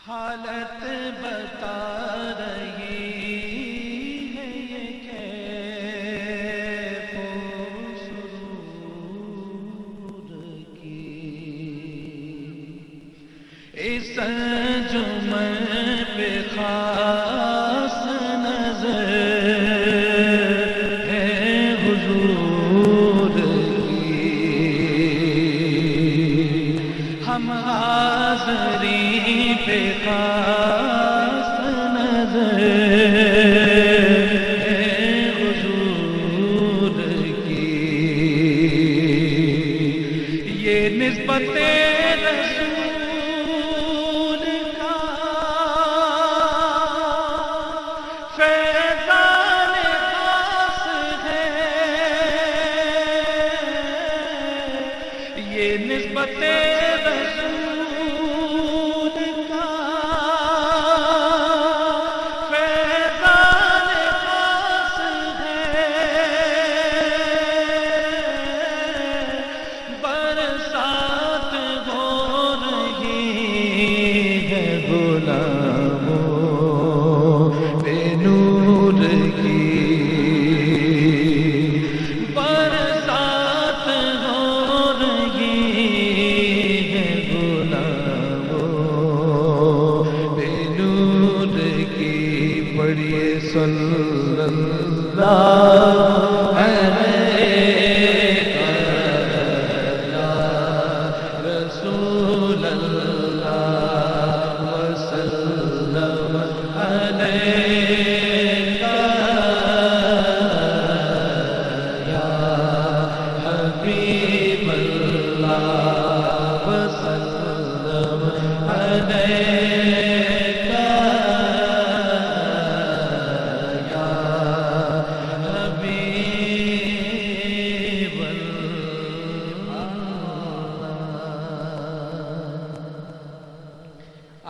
حالت بتا رہی ہے یہ کیف و سرور کی، اس انجمن پہ خاص نظر ہے حضور کی، ہم حاضری پہ خاص نظر ہے حضور کی، یہ نسبت رسول کا فیضان خاص ہے، یہ نسبت صلی اللہ علیہ رسول اللہ وسلم علیہ یا حبیب اللہ وسلم علیہ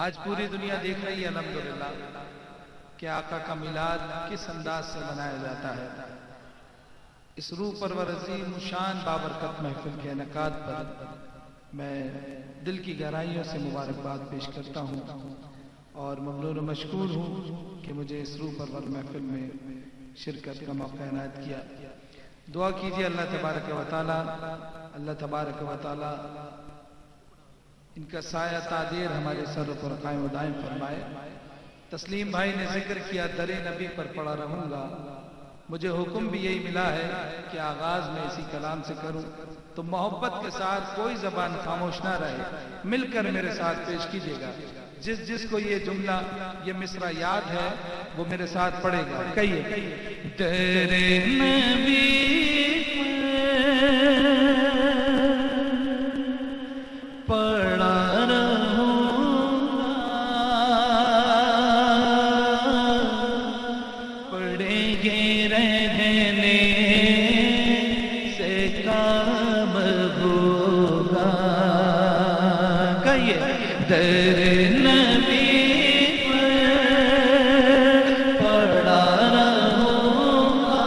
آج پوری دنیا دیکھ رہی ہے الحمدللہ کہ آقا کا میلاد کس انداز سے منایا جاتا ہے۔ اس روح پرور عظیم شان بابرکت محفل کے انعقاد پر میں دل کی گہرائیوں سے مبارکباد پیش کرتا ہوں اور ممنون و مشکور ہوں کہ مجھے اس روح پرور محفل میں شرکت کا موقع عنایت کیا۔ دعا کیجیے اللہ تبارک و تعالی ان کا سایہ تادیر ہمارے سر پر قائم و دائم فرمائے۔ تسلیم بھائی نے ذکر کیا در نبی پر پڑا رہوں گا، مجھے حکم بھی یہی ملا ہے کہ آغاز میں اسی کلام سے کروں، تو محبت کے ساتھ کوئی زبان خاموش نہ رہے، مل کر میرے ساتھ پیش کیجیے گا۔ جس جس کو یہ جملہ یہ مصرع یاد ہے وہ میرے ساتھ پڑھے گا۔ کہیے در نبی پڑا رہوں گا، پڑیں گے رہنے سے کام ہوگا۔ کہیے در نبی پڑا رہوں گا،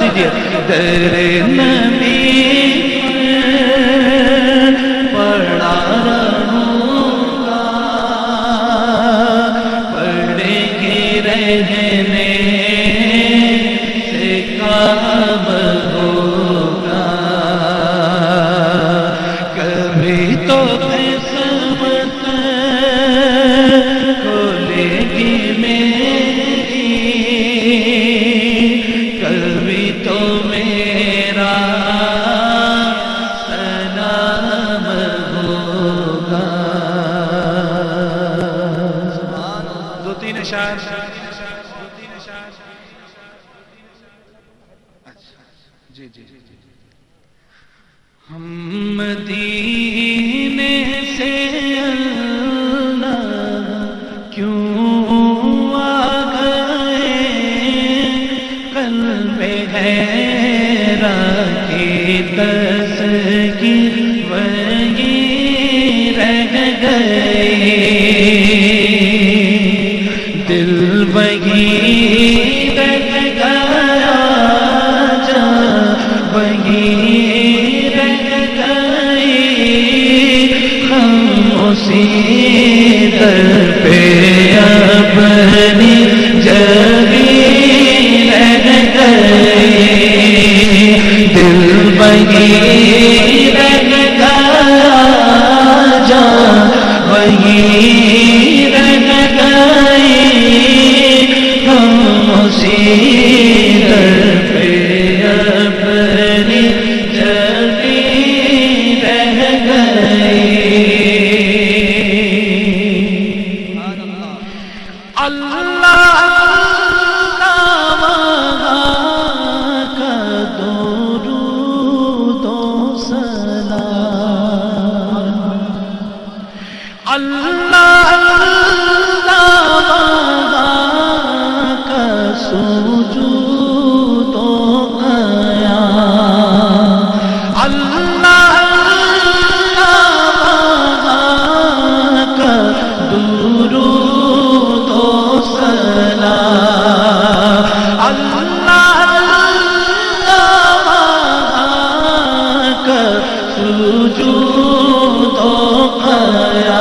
دیجیے در نبی پڑا رہوں گا پڑے گی رہنے سے کام ہوگا کبھی تو قسمت کھولے گی میری کبھی تو میرا سلام ہوگا. دو تین اشعار جی جی ہم مدینے سے اللہ کیوں آ گئے قلب حیران کی تسکین وہی رہ گئے دل وہی رہ گیا جا وہی رہ گئے ہم اسی در پہ اپنی جبی رہ گئے دل وہی رہ گیا جا وہی رہ گئے ہم اسی در پہ اپنی جبی رہ گئے. اللہ کا درود و سلام اللہ کا سجود و قیام اللہ کا درود و سلام اللہ کا سجود و قیام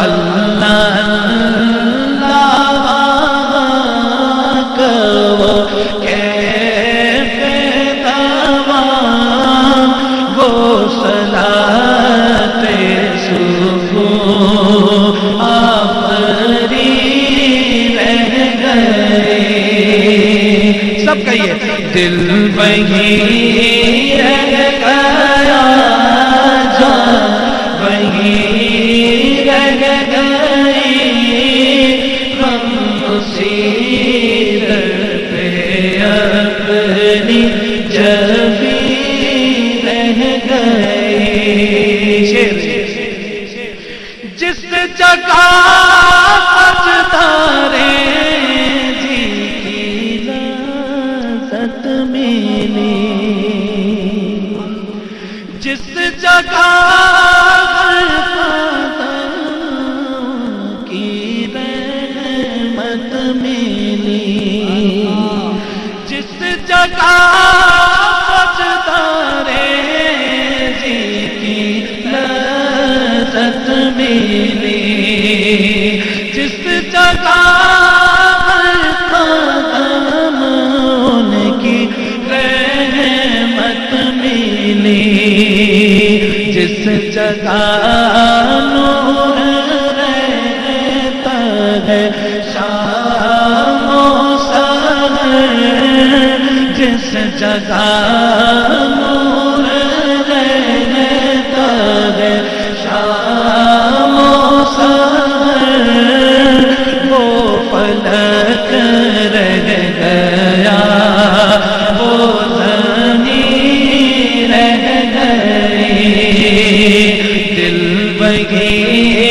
اللہ کا وہ کیف تمام وہ صلاۃ صبح آفری رہ گئے. سب کہیے دل وہی رہ گیا جا وہی رہ گئے ہم اسی در پہ اپنی جبی رہ گئے. جس جگہ سجدارے جی کی لذت ملی جس جگہ کی رحمت ملی جس جگہ سجدارے جی کی لذت ملی جس جگہ قدم ان کی رحمت ملی جس جگہ نور رہتا ہے شام و سحر جس جگہ نور رہتا ہے شام و سحر وہ فلک رہ گیا وہ زمین رہ گئی دل وہی